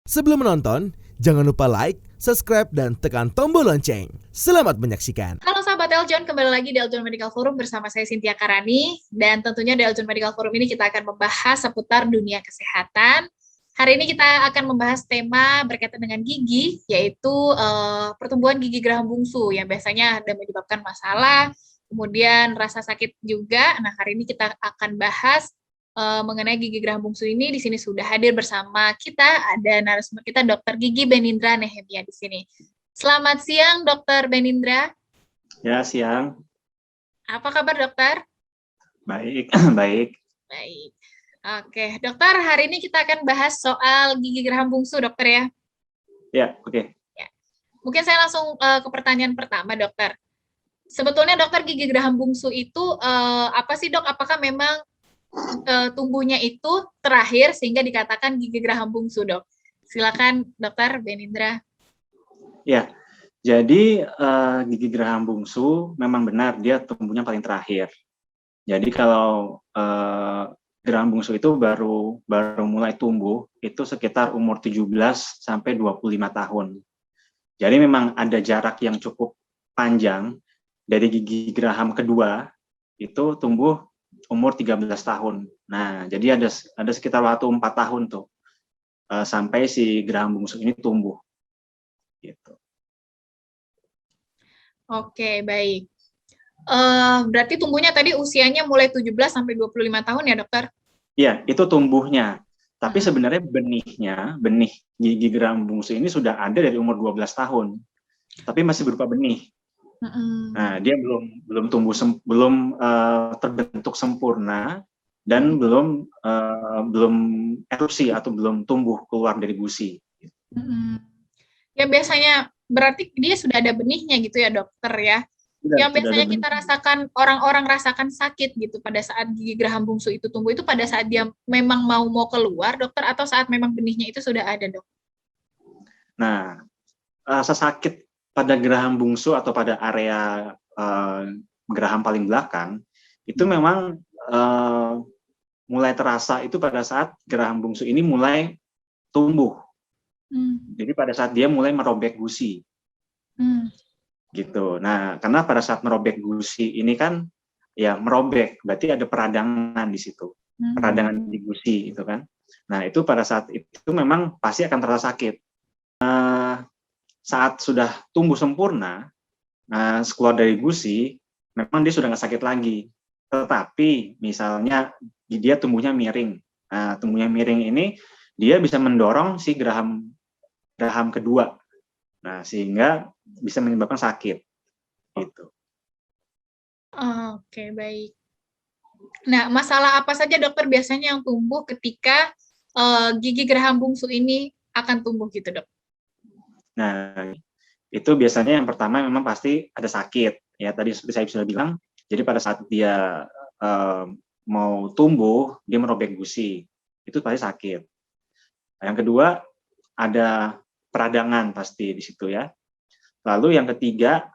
Sebelum menonton, jangan lupa like, subscribe, dan tekan tombol lonceng. Selamat menyaksikan. Halo sahabat Eljon, kembali lagi di Eljon Medical Forum bersama saya Cynthia Karani. Dan tentunya di Eljon Medical Forum ini kita akan membahas seputar dunia kesehatan. Hari ini kita akan membahas tema berkaitan dengan gigi, yaitu pertumbuhan gigi geraham bungsu yang biasanya ada menyebabkan masalah, kemudian rasa sakit juga. Nah, hari ini kita akan bahas mengenai gigi geraham bungsu ini. Di sini sudah hadir bersama kita, ada narasumber kita, Dr. Gigi Benindra Nehemia di sini. Selamat siang, Dr. Benindra. Ya, siang. Apa kabar, dokter? Baik, baik. Baik. Oke, dokter, hari ini kita akan bahas soal gigi geraham bungsu, dokter ya. Ya, oke. Ya. Mungkin saya langsung ke pertanyaan pertama, dokter. Sebetulnya, dokter, gigi geraham bungsu itu apa sih, dok? Apakah memang tumbuhnya itu terakhir sehingga dikatakan gigi geraham bungsu, dok? Silakan, dokter Benindra. Ya, jadi gigi geraham bungsu memang benar dia tumbuhnya paling terakhir. Jadi kalau geraham bungsu itu baru mulai tumbuh itu sekitar umur 17 sampai 25 tahun. Jadi memang ada jarak yang cukup panjang dari gigi geraham kedua itu tumbuh umur 13 tahun. Nah, jadi ada sekitar waktu 4 tahun tuh sampai si geraham bungsu ini tumbuh. Gitu. Oke, baik. Berarti tumbuhnya tadi usianya mulai 17 sampai 25 tahun ya, dokter? Iya, itu tumbuhnya. Tapi sebenarnya benih gigi geraham bungsu ini sudah ada dari umur 12 tahun. Tapi masih berupa benih. Nah, dia belum tumbuh belum terbentuk sempurna dan belum erupsi atau belum tumbuh keluar dari gusi. Ya biasanya berarti dia sudah ada benihnya gitu ya, dokter ya. Yang biasanya kita rasakan, orang-orang rasakan sakit gitu pada saat gigi geraham bungsu itu tumbuh, itu pada saat dia memang mau keluar, dokter, atau saat memang benihnya itu sudah ada, dok? Nah, rasa sakit pada geraham bungsu atau pada area geraham paling belakang itu memang mulai terasa itu pada saat geraham bungsu ini mulai tumbuh. Jadi pada saat dia mulai merobek gusi. Gitu. Nah, karena pada saat merobek gusi ini kan ya merobek, berarti ada peradangan di situ. Peradangan di gusi itu kan. Nah, itu pada saat itu memang pasti akan terasa sakit. Saat sudah tumbuh sempurna, keluar dari gusi, memang dia sudah nggak sakit lagi. Tetapi misalnya dia tumbuhnya miring. Nah, tumbuhnya miring ini dia bisa mendorong si geraham kedua. Nah, sehingga bisa menyebabkan sakit. Gitu. Oke, baik. Nah, masalah apa saja, dokter, biasanya yang tumbuh ketika gigi geraham bungsu ini akan tumbuh gitu, dok? Nah, itu biasanya yang pertama memang pasti ada sakit. Ya, tadi seperti saya sudah bilang, jadi pada saat dia mau tumbuh, dia merobek gusi. Itu pasti sakit. Yang kedua, ada peradangan pasti di situ ya. Lalu yang ketiga,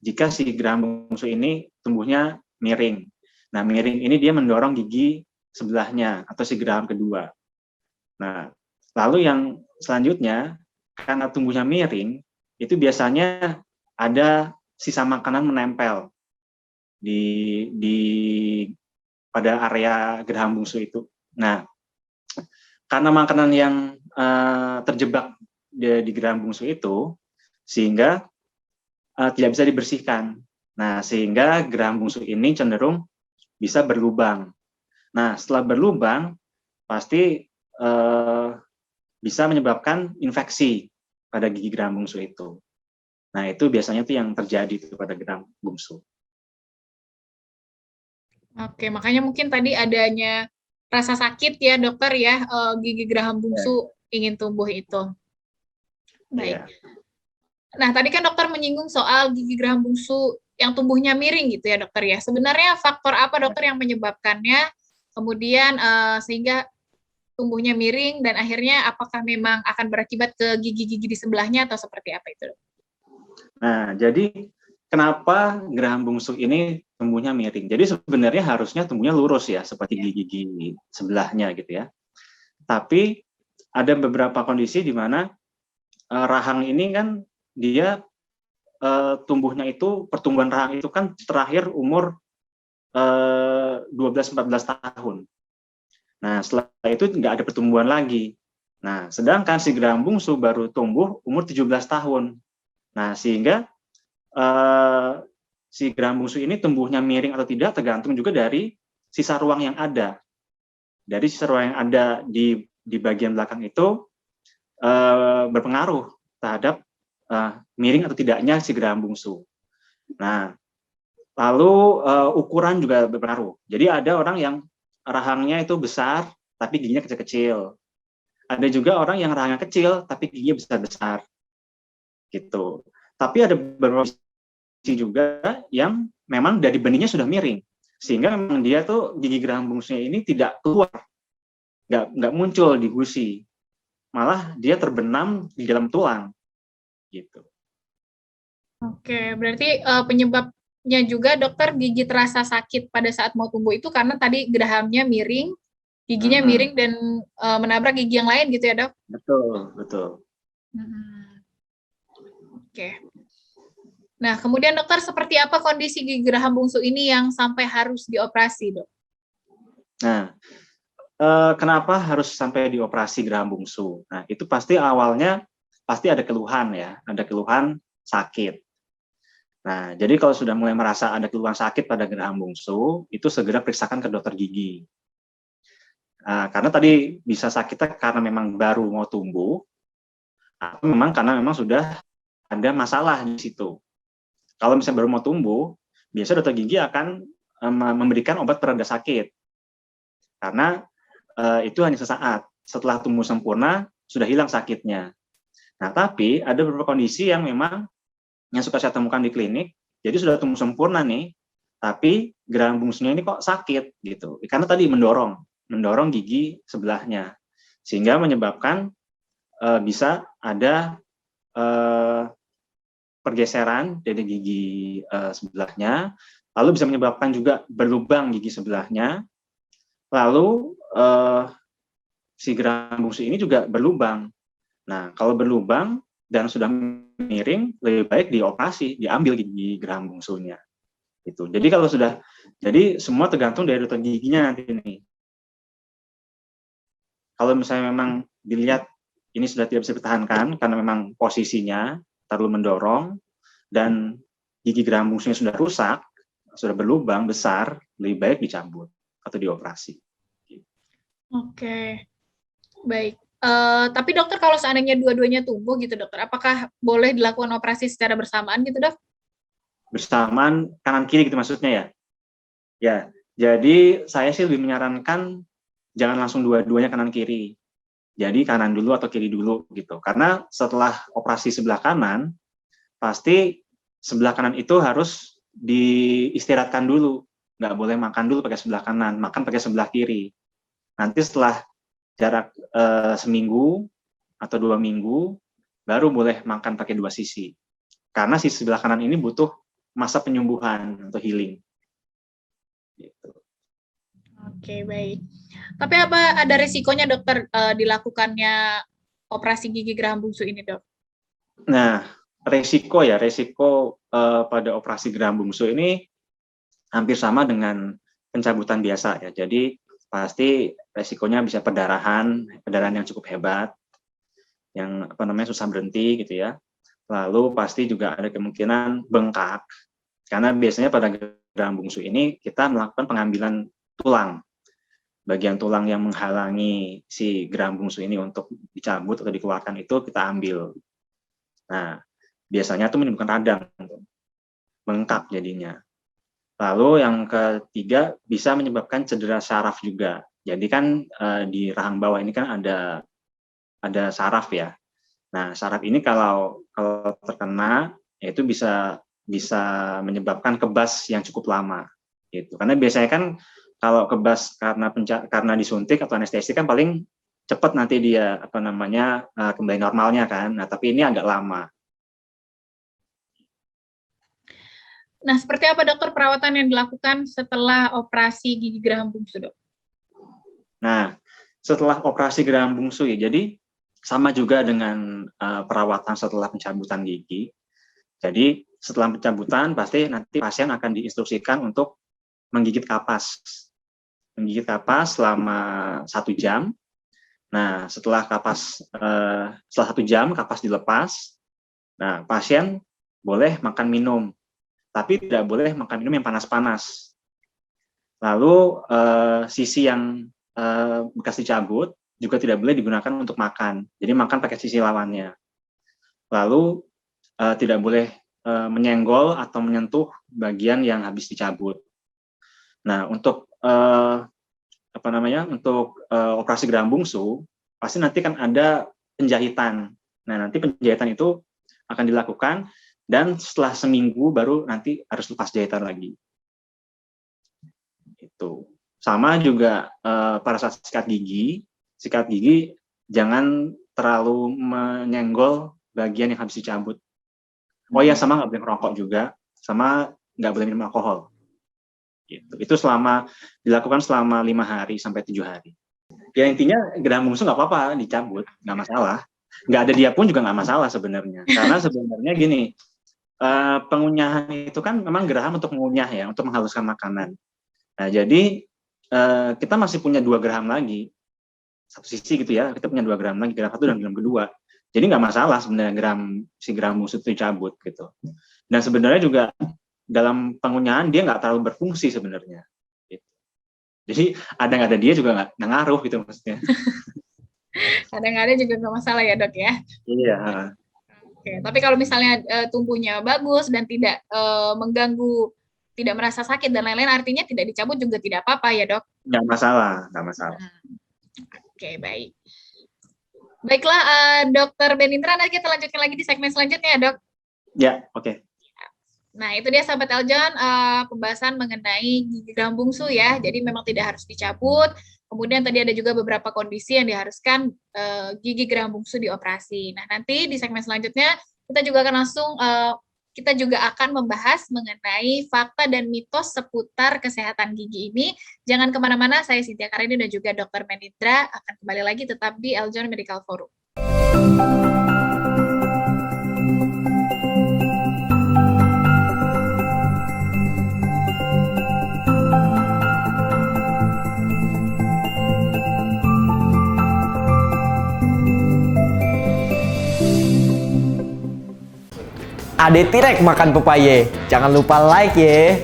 jika si geraham bungsu ini tumbuhnya miring. Nah, miring ini dia mendorong gigi sebelahnya atau si geraham kedua. Nah, lalu yang selanjutnya, karena tumbuhnya miring, itu biasanya ada sisa makanan menempel pada area geraham bungsu itu. Nah, karena makanan yang terjebak di geraham bungsu itu, sehingga tidak bisa dibersihkan. Nah, sehingga geraham bungsu ini cenderung bisa berlubang. Nah, setelah berlubang, pasti bisa menyebabkan infeksi pada gigi geraham bungsu itu. Nah, itu biasanya itu yang terjadi pada geraham bungsu. Oke, makanya mungkin tadi adanya rasa sakit ya, dokter ya, gigi geraham bungsu ingin tumbuh itu. Baik. Nah, tadi kan dokter menyinggung soal gigi geraham bungsu yang tumbuhnya miring gitu ya, dokter ya. Sebenarnya faktor apa, dokter, yang menyebabkannya kemudian sehingga tumbuhnya miring, dan akhirnya apakah memang akan berakibat ke gigi-gigi di sebelahnya atau seperti apa itu? Nah, jadi kenapa geraham bungsu ini tumbuhnya miring? Jadi sebenarnya harusnya tumbuhnya lurus ya, seperti gigi-gigi sebelahnya gitu ya. Tapi ada beberapa kondisi di mana rahang ini kan dia tumbuhnya itu, pertumbuhan rahang itu kan terakhir umur 12-14 tahun. Nah, setelah itu nggak ada pertumbuhan lagi. Nah, sedangkan si geraham bungsu baru tumbuh umur 17 tahun. Nah, sehingga si geraham bungsu ini tumbuhnya miring atau tidak tergantung juga dari sisa ruang yang ada. Dari sisa ruang yang ada di bagian belakang itu berpengaruh terhadap miring atau tidaknya si geraham bungsu. Nah, lalu ukuran juga berpengaruh. Jadi ada orang yang rahangnya itu besar, tapi giginya kecil-kecil. Ada juga orang yang rahangnya kecil, tapi giginya besar-besar. Gitu. Tapi ada beberapa juga yang memang dari benihnya sudah miring. Sehingga memang dia tuh gigi geraham bungsunya ini tidak keluar. Nggak muncul di gusi. Malah dia terbenam di dalam tulang. Gitu. Oke, berarti penyebabnya juga dokter gigi terasa sakit pada saat mau tumbuh itu karena tadi gerahamnya miring, giginya miring dan menabrak gigi yang lain gitu ya dok? Betul. Oke. Nah, kemudian dokter seperti apa kondisi gigi geraham bungsu ini yang sampai harus dioperasi dok? Nah, kenapa harus sampai dioperasi geraham bungsu? Nah, itu pasti awalnya pasti ada keluhan ya, ada keluhan sakit. Nah, jadi kalau sudah mulai merasa ada keluhan sakit pada geraham bungsu, itu segera periksakan ke dokter gigi. Karena tadi bisa sakitnya karena memang baru mau tumbuh, atau memang karena memang sudah ada masalah di situ. Kalau misalnya baru mau tumbuh, biasanya dokter gigi akan memberikan obat pereda sakit. Karena itu hanya sesaat. Setelah tumbuh sempurna, sudah hilang sakitnya. Nah, tapi ada beberapa kondisi yang memang yang suka saya temukan di klinik, jadi sudah tumbuh sempurna nih, tapi geraham bungsunya ini kok sakit gitu. Karena tadi mendorong gigi sebelahnya, sehingga menyebabkan bisa ada pergeseran dari gigi sebelahnya, lalu bisa menyebabkan juga berlubang gigi sebelahnya, lalu si geraham bungsu ini juga berlubang. Nah, kalau berlubang dan sudah miring, lebih baik dioperasi, diambil gigi geraham bungsunya. Gitu. Jadi kalau sudah, jadi semua tergantung dari dokter giginya nanti nih. Kalau misalnya memang dilihat ini sudah tidak bisa dipertahankan karena memang posisinya terlalu mendorong dan gigi geraham bungsunya sudah rusak, sudah berlubang besar, lebih baik dicabut atau dioperasi. Oke, baik. Tapi dokter kalau seandainya dua-duanya tumbuh gitu dokter, apakah boleh dilakukan operasi secara bersamaan gitu dok? Bersamaan kanan kiri gitu maksudnya ya? Ya, jadi saya sih lebih menyarankan jangan langsung dua-duanya kanan kiri. Jadi kanan dulu atau kiri dulu gitu. Karena setelah operasi sebelah kanan, pasti sebelah kanan itu harus diistirahatkan dulu. Nggak boleh makan dulu pakai sebelah kanan, makan pakai sebelah kiri. Nanti setelah jarak seminggu atau 2 minggu, baru boleh makan pakai dua sisi. Karena sisi sebelah kanan ini butuh masa penyembuhan atau healing. Gitu. Oke, baik. Tapi apa ada risikonya dokter dilakukannya operasi gigi geraham bungsu ini dok? Nah, resiko pada operasi geraham bungsu ini hampir sama dengan pencabutan biasa ya. Jadi pasti resikonya bisa perdarahan yang cukup hebat, yang susah berhenti gitu ya. Lalu pasti juga ada kemungkinan bengkak, karena biasanya pada geraham bungsu ini kita melakukan pengambilan tulang, bagian tulang yang menghalangi si geraham bungsu ini untuk dicabut atau dikeluarkan itu kita ambil. Nah, biasanya itu menimbulkan radang, bengkak jadinya. Lalu yang ketiga bisa menyebabkan cedera saraf juga. Jadi kan di rahang bawah ini kan ada saraf ya. Nah, saraf ini kalau terkena itu bisa menyebabkan kebas yang cukup lama gitu. Karena biasanya kan kalau kebas karena disuntik atau anestesi kan paling cepat nanti dia kembali normalnya kan. Nah, tapi ini agak lama. Nah, seperti apa dokter perawatan yang dilakukan setelah operasi gigi geraham bungsu dok? Nah, setelah operasi geraham bungsu ya, jadi sama juga dengan perawatan setelah pencabutan gigi. Jadi setelah pencabutan pasti nanti pasien akan diinstruksikan untuk menggigit kapas selama 1 jam. Nah, setelah setelah 1 jam kapas dilepas, nah pasien boleh makan minum, tapi tidak boleh makan minum yang panas-panas. Lalu sisi yang bekas dicabut juga tidak boleh digunakan untuk makan. Jadi makan pakai sisi lawannya. Lalu tidak boleh menyenggol atau menyentuh bagian yang habis dicabut. Nah, untuk operasi geraham bungsu pasti nanti kan ada penjahitan. Nah, nanti penjahitan itu akan dilakukan dan setelah seminggu baru nanti harus lepas jahitan lagi. Itu. Sama juga pada saat sikat gigi jangan terlalu menyenggol bagian yang habis dicabut. Oh ya, sama nggak boleh merokok juga, sama nggak boleh minum alkohol. Itu dilakukan selama 5 hari sampai 7 hari. Ya intinya geraham bungsu nggak apa-apa dicabut, nggak masalah. Nggak ada dia pun juga nggak masalah sebenarnya. Karena sebenarnya gini, pengunyahan itu kan memang geraham untuk mengunyah ya, untuk menghaluskan makanan. Nah jadi kita masih punya 2 geraham lagi, satu sisi gitu ya, kita punya 2 geraham lagi, geraham 1 dan geraham kedua. Jadi nggak masalah sebenarnya geraham bungsu itu dicabut gitu. Dan sebenarnya juga dalam pengunyahan dia nggak terlalu berfungsi sebenarnya. Gitu. Jadi ada nggak ada dia juga nggak ngaruh gitu maksudnya. Ada nggak ada juga nggak masalah ya dok ya? Iya. Oke, tapi kalau misalnya tumbuhnya bagus dan tidak mengganggu, tidak merasa sakit dan lain-lain, artinya tidak dicabut juga tidak apa-apa ya dok? Nggak masalah. Oke, baik. Baiklah, Dokter Benindra, nanti kita lanjutkan lagi di segmen selanjutnya ya dok. Ya, oke. Nah, itu dia sahabat Eljon, pembahasan mengenai gigi geraham bungsu ya. Jadi memang tidak harus dicabut. Kemudian tadi ada juga beberapa kondisi yang diharuskan gigi geraham bungsu dioperasi. Nah, nanti di segmen selanjutnya kita juga akan membahas mengenai fakta dan mitos seputar kesehatan gigi ini. Jangan kemana-mana, saya Cynthia Karini dan juga Dr. Benindra akan kembali lagi tetap di Eljon Medical Forum. Ade Tirek makan pepaye. Jangan lupa like ya.